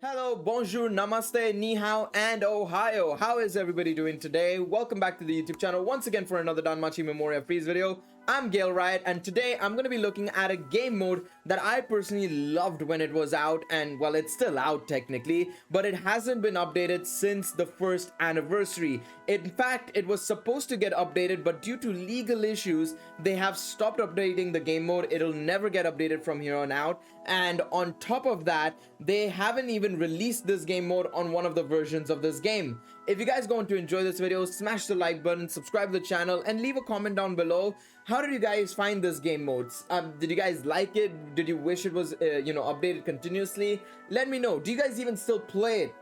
Hello, bonjour, namaste, ni hao, and ohio. How is everybody doing today? Welcome back to the YouTube channel once again for another Danmachi Memoria Freese video. I'm Gail Riot, and today I'm going to be looking at a game mode that I personally loved when it was out, and well, it's still out technically, but it hasn't been updated since the first anniversary. In fact, it was supposed to get updated, but due to legal issues, they have stopped updating the game mode. It'll never get updated from here on out, and on top of that, they haven't even released this game mode on one of the versions of this game. If you guys going to enjoy this video, smash the like button, subscribe to the channel, and leave a comment down below. How did you guys find this game modes? Did you guys like it? Did you wish it was updated continuously? Let me know. Do you guys even still play it?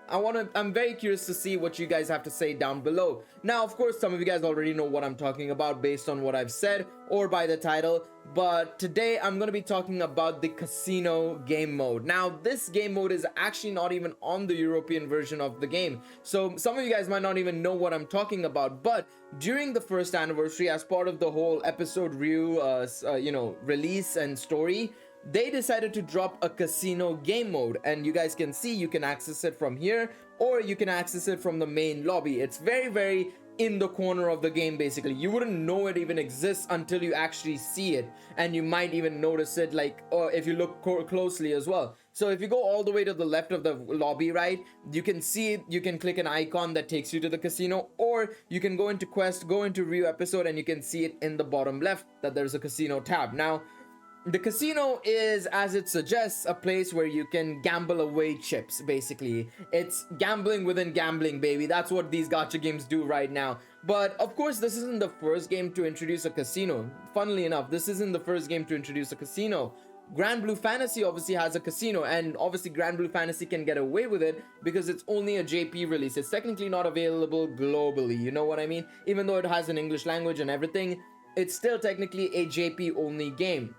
I'm very curious to see what you guys have to say down below. Now, of course, some of you guys already know what I'm talking about based on what I've said or by the title, but today I'm going to be talking about the casino game mode. Now, this game mode is actually not even on the European version of the game, so some of you guys might not even know what I'm talking about. But during the first anniversary, as part of the whole episode review release and story, they decided to drop a casino game mode, and you guys can see you can access it from here or you can access it from the main lobby. It's very in the corner of the game. Basically, you wouldn't know it even exists until you actually see it, and you might even notice it or if you look closely as well. So if you go all the way to the left of the lobby, right, you can see it. You can click an icon that takes you to the casino, or you can go into quest, go into review episode, and you can see it in the bottom left that there's a casino tab. Now, the casino is, as it suggests, a place where you can gamble away chips. Basically, it's gambling within gambling, baby. That's what these gacha games do right now. But of course, this isn't the first game to introduce a casino. Funnily enough, this isn't the first game to introduce a casino. Grand Blue Fantasy obviously has a casino, and obviously Grand Blue Fantasy can get away with it because it's only a JP release. It's technically not available globally, you know what I mean? Even though it has an English language and everything, it's still technically a JP only game.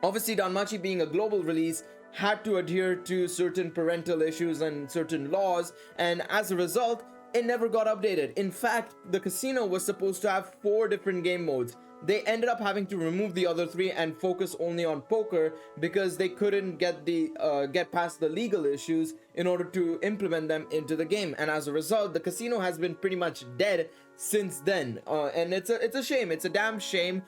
Obviously, Danmachi, being a global release, had to adhere to certain parental issues and certain laws, and as a result, it never got updated. In fact, the casino was supposed to have 4 different game modes. They ended up having to remove the other 3 and focus only on poker because they couldn't get past the legal issues in order to implement them into the game. And as a result, the casino has been pretty much dead since then, and it's a shame. It's a damn shame,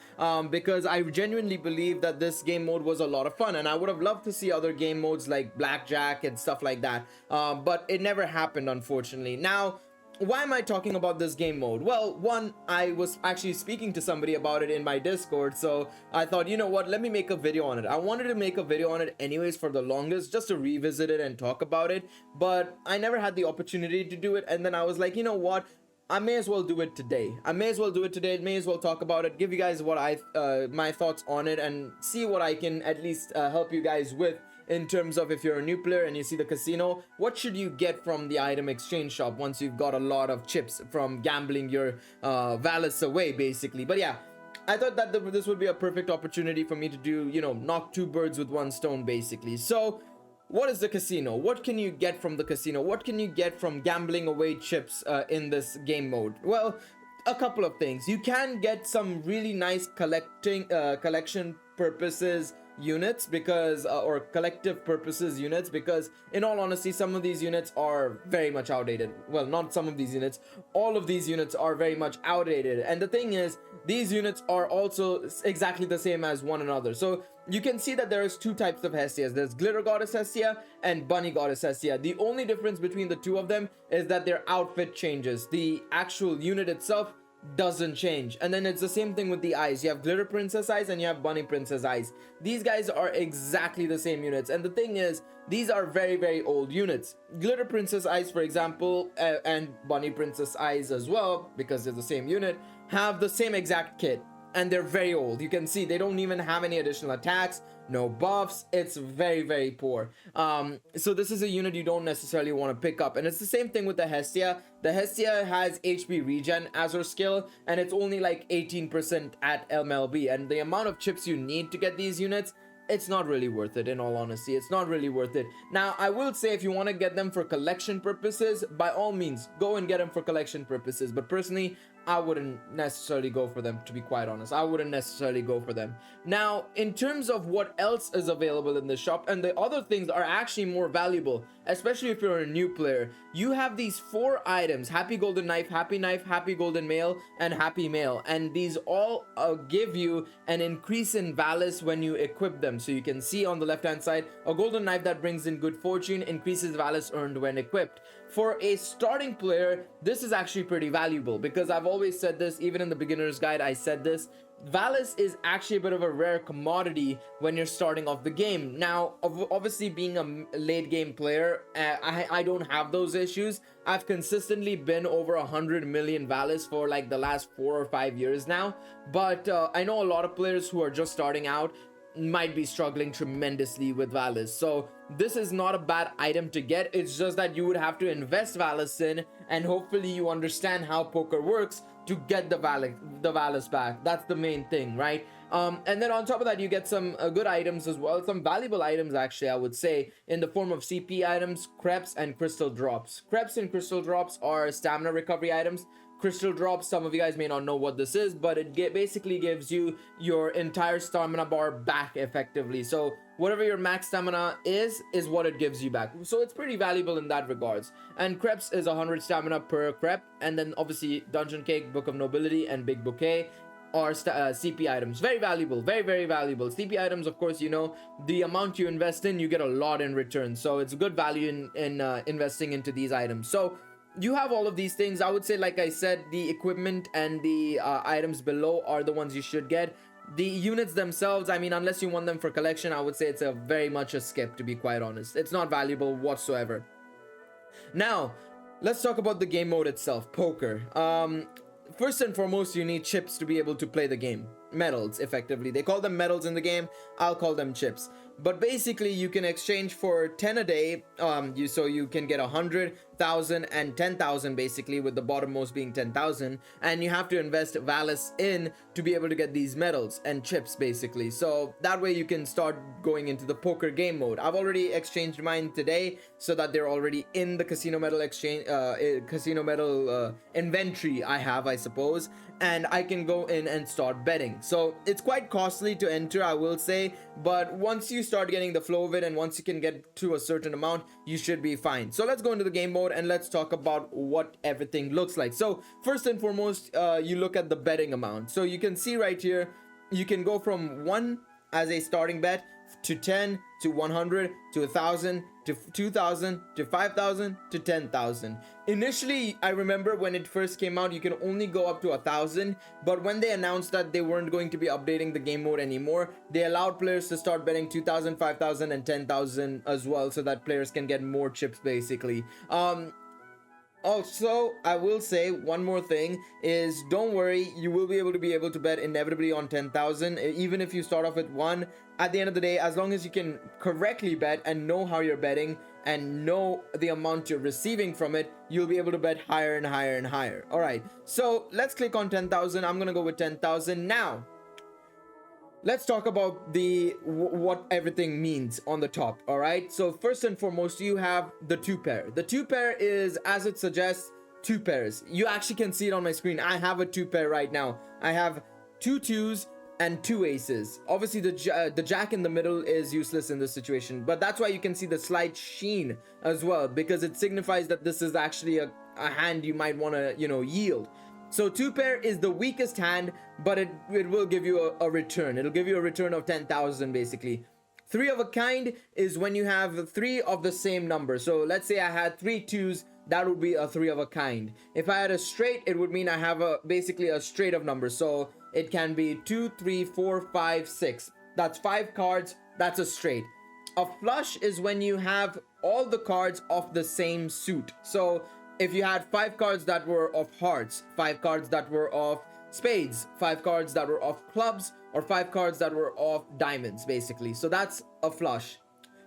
because I genuinely believe that this game mode was a lot of fun, and I would have loved to see other game modes like blackjack and stuff like that, but it never happened, unfortunately. Now, why am I talking about this game mode? Well, one, I was actually speaking to somebody about it in my Discord, so I thought, you know what, let me make a video on it. I wanted to make a video on it anyways for the longest, just to revisit it and talk about it, but I never had the opportunity to do it. And then I was like, you know what, I may as well do it today. May as well talk about it, give you guys what my thoughts on it, and see what I can at least help you guys with in terms of, if you're a new player and you see the casino, what should you get from the item exchange shop once you've got a lot of chips from gambling your valets away, basically. But yeah, I thought that this would be a perfect opportunity for me to do, knock 2 birds with 1 stone, basically. So, what is the casino? What can you get from the casino? What can you get from gambling away chips in this game mode? Well, a couple of things. You can get some really nice collection purposes units, because or collective purposes units, because in all honesty, some of these units are very much outdated. Well, not some of these units, all of these units are very much outdated. And the thing is, these units are also exactly the same as one another. So you can see that there's 2 types of Hestias. There's Glitter Goddess Hestia and Bunny Goddess Hestia. The only difference between the 2 of them is that their outfit changes. The actual unit itself doesn't change. And then it's the same thing with the eyes. You have Glitter Princess eyes and you have Bunny Princess eyes. These guys are exactly the same units, and the thing is, these are very old units. Glitter Princess eyes, for example, and Bunny Princess eyes as well, because they're the same unit, have the same exact kit, and they're very old. You can see they don't even have any additional attacks, no buffs. It's very poor. So this is a unit you don't necessarily want to pick up. And it's the same thing with the Hestia. The Hestia has HP regen as her skill, and it's only like 18% at MLB, and the amount of chips you need to get these units, it's not really worth it. In all honesty, it's not really worth it. Now, I will say, if you want to get them for collection purposes, by all means, go and get them for collection purposes. But personally, I wouldn't necessarily go for them, to be quite honest. I wouldn't necessarily go for them. Now, in terms of what else is available in the shop, and the other things are actually more valuable, especially if you're a new player, you have these 4 items: Happy Golden Knife, Happy Golden Mail, and Happy Mail. And these all give you an increase in Valis when you equip them. So you can see on the left hand side, a golden knife that brings in good fortune increases Valis earned when equipped. For a starting player, this is actually pretty valuable, because I've always said this, even in the beginner's guide I said this, Valis is actually a bit of a rare commodity when you're starting off the game. Now, obviously being a late game player, I don't have those issues. I've consistently been over 100 million Valis for like the last 4 or 5 years now, but I know a lot of players who are just starting out might be struggling tremendously with Valis. So this is not a bad item to get. It's just that you would have to invest Valis in, and hopefully you understand how poker works to get the Valis back. That's the main thing, right? And then on top of that, you get some good items as well, some valuable items actually, I would say, in the form of CP items, creps, and crystal drops. Creps and crystal drops are stamina recovery items. Crystal drops, some of you guys may not know what this is, but it basically gives you your entire stamina bar back effectively. So whatever your max stamina is what it gives you back. So it's pretty valuable in that regards. And creps is 100 stamina per crep. And then obviously Dungeon Cake, Book of Nobility, and Big Bouquet are CP items. Very valuable, very, very valuable. CP items, of course, you know, the amount you invest in, you get a lot in return. So it's good value in investing into these items. So you have all of these things. I would say, like I said, the equipment and the items below are the ones you should get. The units themselves, I mean, unless you want them for collection, I would say it's very much a skip, to be quite honest. It's not valuable whatsoever. Now, let's talk about the game mode itself, poker. First and foremost, you need chips to be able to play the game. Medals, effectively. They call them medals in the game. I'll call them chips. But basically, you can exchange for 10 a day. So you can get 100,000 and 10,000, basically, with the bottommost being 10,000. And you have to invest Valis in to be able to get these medals and chips, basically. So that way you can start going into the poker game mode. I've already exchanged mine today, so that they're already in the casino medal exchange, casino medal inventory I have, I suppose. And I can go in and start betting. So it's quite costly to enter, I will say, but once you start getting the flow of it and once you can get to a certain amount, you should be fine. So let's go into the game mode and let's talk about what everything looks like. So first and foremost, you look at the betting amount. So you can see right here, you can go from 1 as a starting bet to 10 to 100 to 1,000 to 2,000 to 5,000 to 10,000. Initially, I remember when it first came out, you can only go up to 1,000, but when they announced that they weren't going to be updating the game mode anymore, they allowed players to start betting 2,000, 5,000, and 10,000 as well, so that players can get more chips, basically. Also, I will say one more thing is, don't worry, you will be able to bet inevitably on 10,000, even if you start off with 1. At the end of the day, as long as you can correctly bet and know how you're betting and know the amount you're receiving from it, you'll be able to bet higher and higher and higher. All right, so let's click on 10,000. I'm gonna go with 10,000 now. Let's talk about what everything means on the top. All right, so first and foremost, you have the 2-pair. The 2-pair is, as it suggests, 2 pairs. You actually can see it on my screen. I have a 2-pair right now. I have 2 2s and 2 aces. Obviously, the jack in the middle is useless in this situation, but that's why you can see the slight sheen as well, because it signifies that this is actually a hand you might want to, yield. So 2-pair is the weakest hand, but it will give you a return. It'll give you a return of 10,000, basically. 3 of a kind is when you have 3 of the same number. So let's say I had 3 2s, that would be a 3 of a kind. If I had a straight, it would mean I have basically a straight of numbers. So it can be 2, 3, 4, 5, 6. That's 5 cards. That's a straight. A flush is when you have all the cards of the same suit. So if you had 5 cards that were of hearts, 5 cards that were of spades, 5 cards that were of clubs, or 5 cards that were of diamonds, basically. So that's a flush.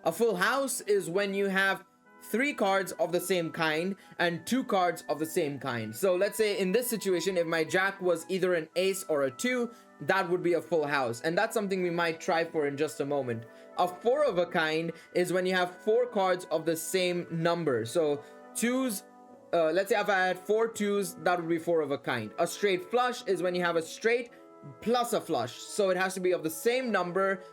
A full house is when you have 3 cards of the same kind and 2 cards of the same kind. So let's say in this situation, if my jack was either an ace or a 2, that would be a full house. And that's something we might try for in just a moment. A 4 of a kind is when you have 4 cards of the same number. So 2s, let's say if I had 4 2s, that would be 4 of a kind. A straight flush is when you have a straight plus a flush, so it has to be of the same number,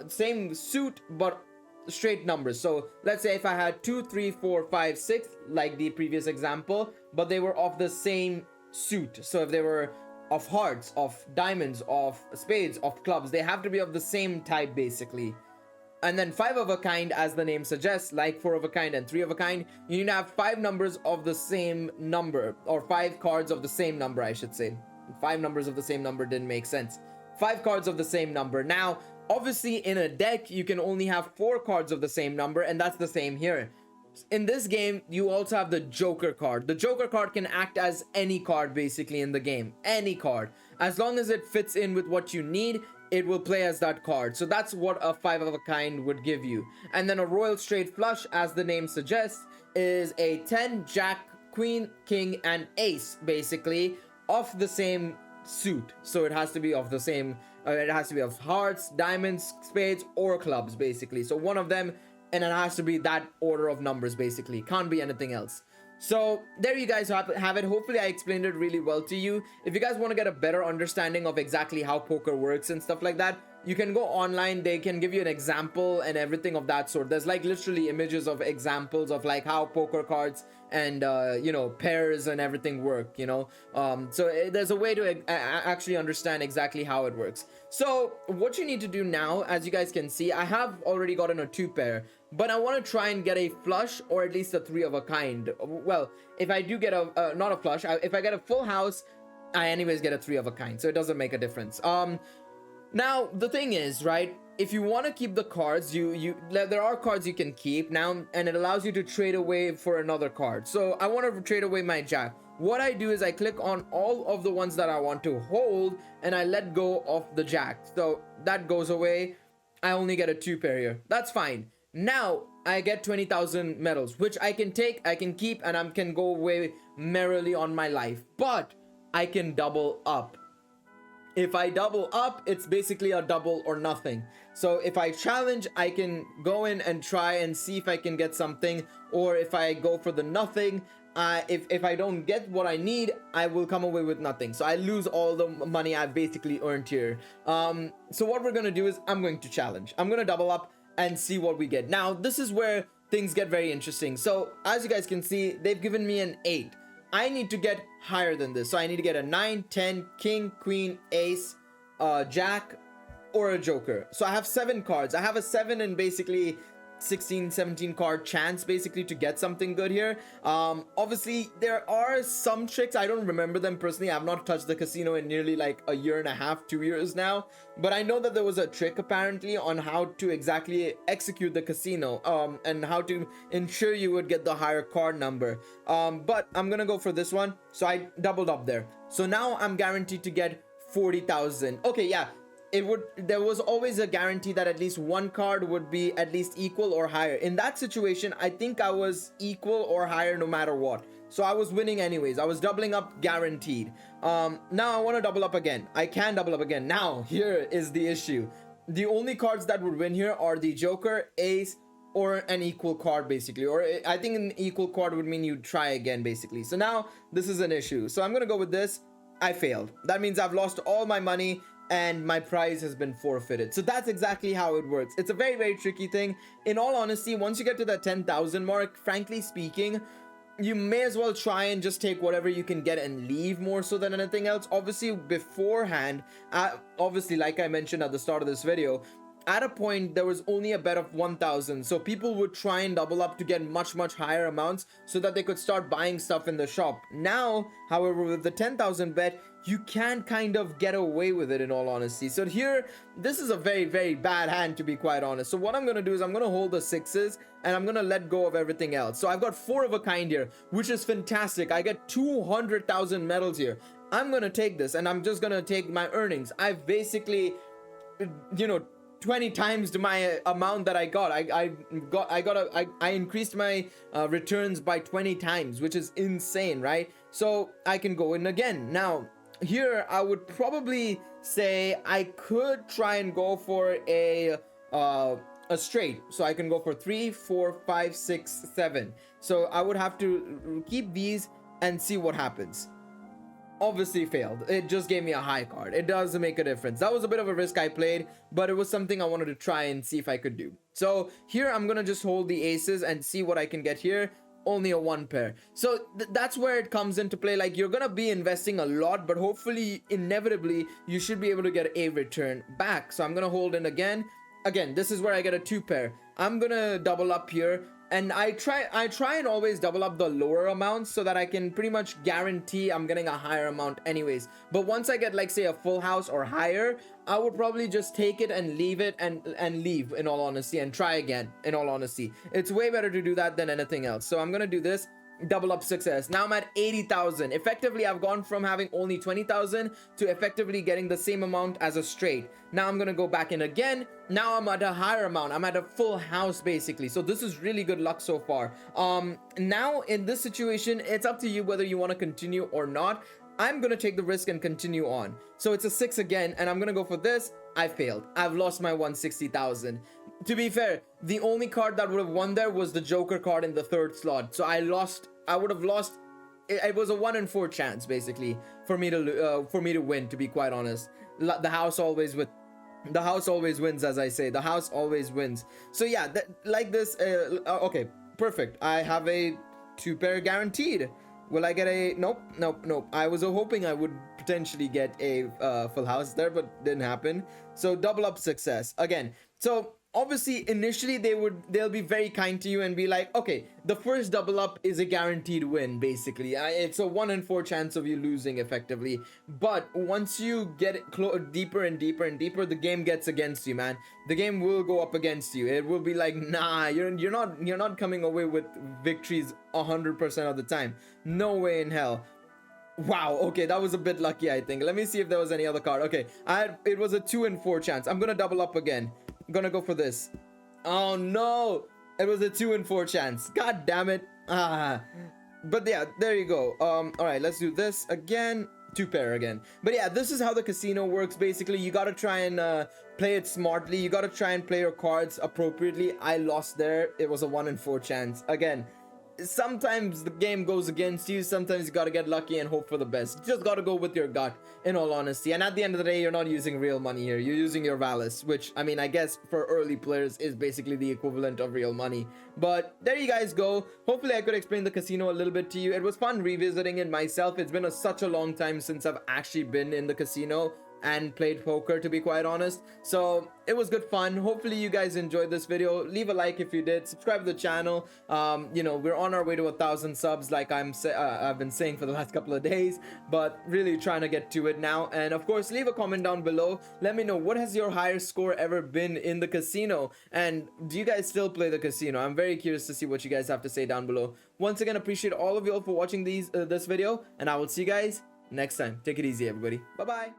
same suit, but straight numbers. So let's say if I had 2 3 4 5 6, like the previous example, but they were of the same suit. So if they were of hearts, of diamonds, of spades, of clubs, they have to be of the same type basically. And then 5 of a kind, as the name suggests, like 4 of a kind and 3 of a kind, you need to have 5 numbers of the same number, or 5 cards of the same number, I should say. 5 numbers of the same number didn't make sense. 5 cards of the same number. Now, obviously in a deck, you can only have 4 cards of the same number, and that's the same here. In this game, you also have the Joker card. The Joker card can act as any card basically in the game. Any card. As long as it fits in with what you need, it will play as that card. So that's what a 5 of a kind would give you. And then a royal straight flush, as the name suggests, is a 10, jack, queen, king, and ace basically of the same suit. So it has to be of the same, it has to be of hearts, diamonds, spades, or clubs basically. So one of them, and it has to be that order of numbers basically. Can't be anything else. So there you guys have it. Hopefully I explained it really well to you. If you guys want to get a better understanding of exactly how poker works and stuff like that, you can go online. They can give you an example and everything of that sort. There's like literally images of examples of like how poker cards and you know, pairs and everything work, you know. There's a way to actually understand exactly how it works. So what you need to do now, as you guys can see, I have already gotten a 2 pair, but I want to try and get a flush or at least a 3 of a kind. Well, if I do get a not a flush, if I get a full house, I anyways get a 3 of a kind, so it doesn't make a difference. Now the thing is, right, if you want to keep the cards, there are cards you can keep now, and it allows you to trade away for another card. So I want to trade away my jack. What I do is I click on all of the ones that I want to hold, and I let go of the jack. So that goes away. I only get a 2 pair here. That's fine. Now I get 20,000 medals, which I can take, I can keep, and I can go away merrily on my life. But I can double up. If I double up, it's basically a double or nothing. So if I challenge, I can go in and try and see if I can get something. Or if I go for the nothing, if I don't get what I need, I will come away with nothing. So I lose all the money I've basically earned here. So what we're going to do is I'm going to challenge. I'm going to double up and see what we get. Now, this is where things get very interesting. So as you guys can see, they've given me an 8. I need to get higher than this. So I need to get a 9, 10, king, queen, ace, jack, or a joker. So I have 7 cards. I have a 7 and basically 16, 17 card chance basically to get something good here. Obviously there are some tricks. I don't remember them personally. I've not touched the casino in nearly like a year and a half, 2 years now, but I know that there was a trick apparently on how to exactly execute the casino, and how to ensure you would get the higher card number. But I'm gonna go for this one. So I doubled up there. So now I'm guaranteed to get 40,000. Okay, yeah, there was always a guarantee that at least one card would be at least equal or higher. In that situation, I think I was equal or higher no matter what. So I was winning anyways. I was doubling up guaranteed. Now I want to double up again. I can double up again. Now, here is the issue. The only cards that would win here are the Joker, Ace, or an equal card basically. Or I think an equal card would mean you try again basically. So now this is an issue. So I'm going to go with this. I failed. That means I've lost all my money and my prize has been forfeited. So that's exactly how it works. It's a very, very tricky thing. In all honesty, once you get to that 10,000 mark, frankly speaking, you may as well try and just take whatever you can get and leave more so than anything else. Obviously, beforehand, obviously, like I mentioned at the start of this video, at a point there was only a bet of 1,000, so people would try and double up to get much higher amounts so that they could start buying stuff in the shop. Now, however, with the 10,000 bet, you can kind of get away with it in all honesty. So here, this is a very, very bad hand to be quite honest. So what I'm going to do is I'm going to hold the 6s and I'm going to let go of everything else. So I've got 4 of a kind here, which is fantastic. I get 200,000 medals here. I'm going to take this and I'm just going to take my earnings. I've basically, you know, 20 times to my amount that I got. I increased my returns by 20 times, which is insane, right? So I can go in again. Now, here I would probably say I could try and go for a a straight, so I can go for 3, 4, 5, 6, 7. So I would have to keep these and see what happens. Obviously failed. It just gave me a high card. It does make a difference. That was a bit of a risk I played, but it was something I wanted to try and see if I could do. So here I'm gonna just hold the aces and see what I can get here. Only a 1 pair. So that's where it comes into play. Like, you're gonna be investing a lot, but hopefully inevitably you should be able to get a return back. So I'm gonna hold in again. This is where I get a 2 pair. I'm gonna double up here, and I try and always double up the lower amounts so that I can pretty much guarantee I'm getting a higher amount anyways. But once I get, like, say, a full house or higher, I would probably just take it and leave it and leave, in all honesty, and try again, in all honesty. It's way better to do that than anything else. So I'm gonna do this. Double up success. Now I'm at 80,000. Effectively, I've gone from having only 20,000 to effectively getting the same amount as a straight. Now I'm gonna go back in again. Now I'm at a higher amount. I'm at a full house basically. So this is really good luck so far. Now in this situation, it's up to you whether you want to continue or not. I'm gonna take the risk and continue on. So it's a 6 again, and I'm gonna go for this. I failed. I've lost my 160,000. To be fair, the only card that would have won there was the Joker card in the 3rd slot. So I would have lost. It was a 1 in 4 chance basically for me to win. To be quite honest, the house always wins, as I say. The house always wins. So yeah, like this. Okay, perfect. I have a 2 pair guaranteed. Will I get a nope? I was hoping I would potentially get a full house there, but didn't happen. So double up success again. So obviously initially they'll be very kind to you and be like, okay, the first double up is a guaranteed win basically. It's a 1 in 4 chance of you losing effectively, but once you get it deeper and deeper and deeper, the game gets against you, man. The game will go up against you. It will be like, nah, you're not coming away with victories 100% of the time. No way in hell. Wow, okay, that was a bit lucky, I think. Let me see if there was any other card. Okay, it was a 2 in 4 chance. I'm gonna double up again. I'm gonna go for this. Oh no, it was a 2 in 4 chance. God damn it. But yeah, there you go. All right, let's do this again. 2 pair again. But yeah, this is how the casino works basically. You gotta try and play it smartly. You gotta try and play your cards appropriately. I lost there. It was a 1 in 4 chance. Again, sometimes the game goes against you. Sometimes you gotta get lucky and hope for the best. You just gotta go with your gut, in all honesty. And at the end of the day, you're not using real money here. You're using your Valis, which, I mean, I guess for early players is basically the equivalent of real money. But there you guys go. Hopefully I could explain the casino a little bit to you. It was fun revisiting it myself. It's been such a long time since I've actually been in the casino and played poker, to be quite honest. So it was good fun. Hopefully you guys enjoyed this video. Leave a like if you did. Subscribe to the channel. You know, we're on our way to 1,000 subs, like I've been saying for the last couple of days, but really trying to get to it now. And of course, leave a comment down below. Let me know, what has your highest score ever been in the casino, and do you guys still play the casino? I'm very curious to see what you guys have to say down below. Once again, appreciate all of you all for watching this video, and I will see you guys next time. Take it easy, everybody. Bye bye.